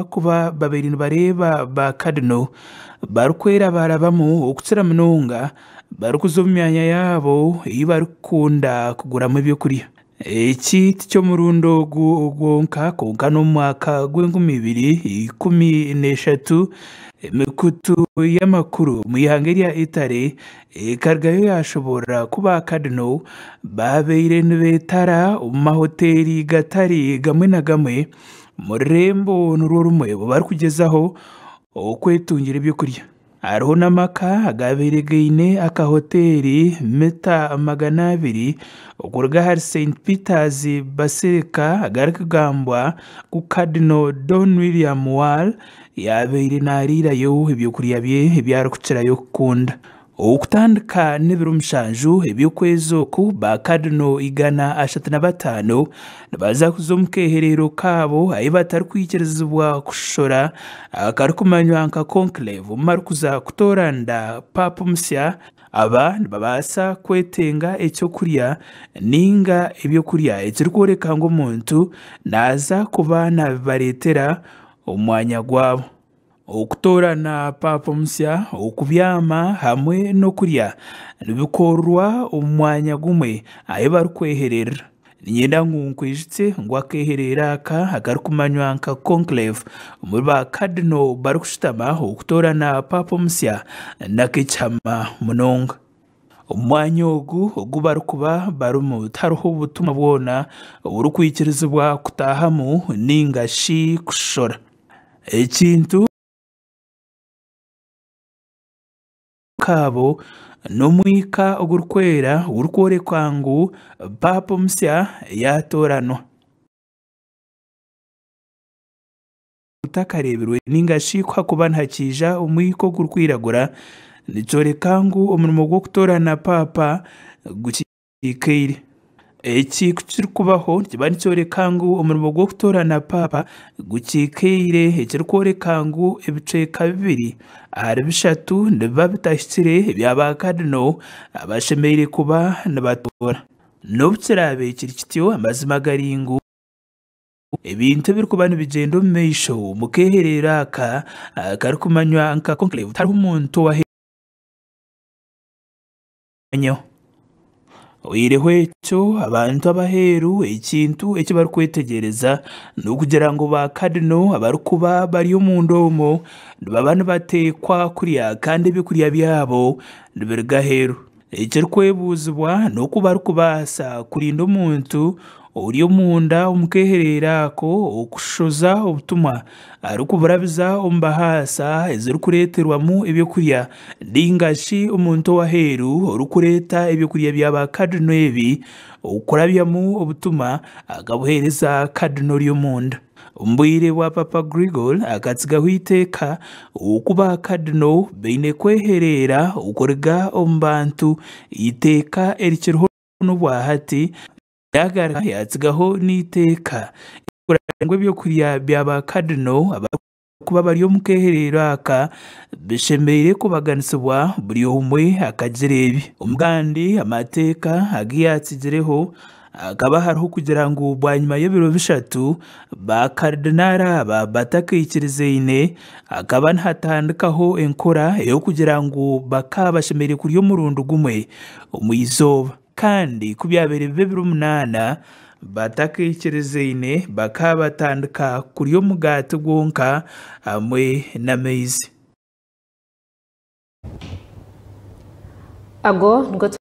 kuba babiri bareba ba Cardinal barukwera barabamu okutsira munonga barukuza mu myanya yabo iyo barukunda kuguramo ibyo kurya. Iki cyo murundo gwonka konka no mwaka gw'2013 imikutu y'amakuru mu ihanga rya Itare kargayo yashobora kuba Cardinal babeire nibetara mu mahoteli gatari gamwe na gamwe mu rembo n'urumwe bari kugezaho okwetungira ibyo kurya. Hariho n'amaka agaberegeine akahoteli meta 200 okuruga hari St Peters Basilica agari kugambwa ku Cardinal Don William Wall yabeire narirayo ibyo kurya bye byari kucirayo kukunda. Okutandika n'ebiro mushanju eby'okwezoku ba Cardinal 135 nibaza kuza omu keherero kabo ahi batari kwikirizibwa kushora akari kumanywa nka conclave omumara kuza kutoranda papa musya. Aba nibabasa kwetenga ekyokurya ninga ebyokurya ekirikworeka ngu omuntu naza kuba nabibaretera omwanya gwabo. Okutorana papa musya okubyama hamwe n'okurya nibikorwa omwanya gumwe ahi barikweherera. Ninyenda ngu nkwijutse ngu akeherera aka akari kumanywa nka conclave omuri ba Cardinal barikushutama okutorana papa musya nak'ekihama munonga. Omwanya ogu barikuba barimu tariho obutumwa bwona oburikwikirizibwa kutahamu ninga shi kushora. Ekintu kabo n'omwika ogurikwera gurikworeka ngu papa musya yatoranwa. Utakareberwe ninga shi kuba ntakija omwika ogurikwiragura nikyoreka ngu omurimo gw'okutorana papa gukikeire. Eki kirikubaho kiba nikyoreka ngu omurimo gw'okutorana papa gukikeire ekirikworeka ngu ebicweka bibiri ahari bishatu nibiba bitahikire ebyaba Cardinal abashemeire kuba nibatora. N'obukirabe kiri kityo amazima gari ngu ebintu birikuba nibigenda omu maisho mu keherero aka karikumanywa nka conclave tariho omuntu owaheerwaho. Oireho ekyo abantu abaheeru ekintu eki barikwetegereza n'okugira ngu ba Cardinal abarikuba bari omunda omwo nibaba nibateekwa kurya kandi ebyokurya byabo nibiruga aheeru. Ekirikwebuuzibwa n'oku barikubaasa kurinda omuntu ori omunda omu keherero ako okushoza obutumwa arikuburabiza omu bahaasa ezirikureeterwamu ebyokurya ninga shi omuntu owaheeru orikureeta ebyokurya byaba Cardinal ebi okurabyamu obutumwa akabuheereza Cardinal ori omunda. Omu bwire bwa Papa Grigol akatsigaho iteeka okuba Cardinal baine kweherera okuruga omu bantu iteeka erikiriho n'obwahati yagaruka yatsigaho n'iteeka ngu ebyokurya byaba Cardinal abakuba bari omu keherero aka bishemeire kubaganisibwa buri omwe akagira ebi. Omugandi amateeka agi yatsigireho akaba hariho kugira ngu bwanyuma y'ebiro bishatu ba Cardinal aba batakikirizaine akaba nihatandikaho enkora ey'okugira ngu bakaba bashemeire kurya omurundi gumwe omu izooba. Kandi kubyabeire bibe biro 8 batakikirizaine bakaba batandika kurya omugaati gwonka hamwe n'amaizi. Ago